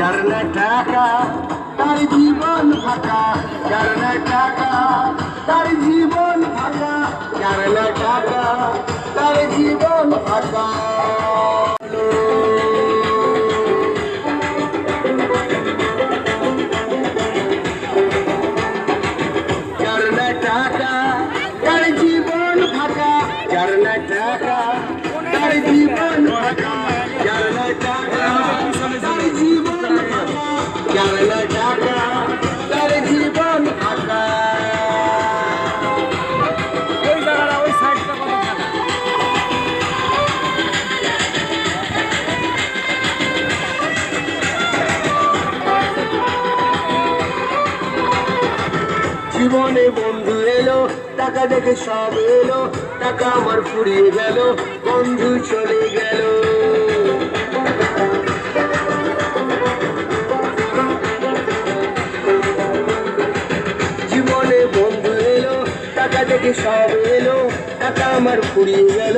যার না টাকা তার জীবন ফাঁকা, যার না টাকা তার জীবন ফাঁকা, যার না টাকা তার জীবন ফাঁকা। যার না টাকা তার জীবন ফাঁকা, যার না টাকা তার জীবন ফাঁকা, যার না টাকা তার জীবন ফাঁকা, যার না টাকা তার জীবন ফাঁকা। ওই জায়গাটা ওই সাইডটা কত টাকা? জীবনে বন্ধু এলো, টাকা দেখে সব এলো, টাকা আমার ফুরিয়ে গেল, বন্ধু চলে গেল। জীবনে বন্ধু এলো, টাকা দেখে সব এলো, টাকা আমার ফুরিয়ে গেল।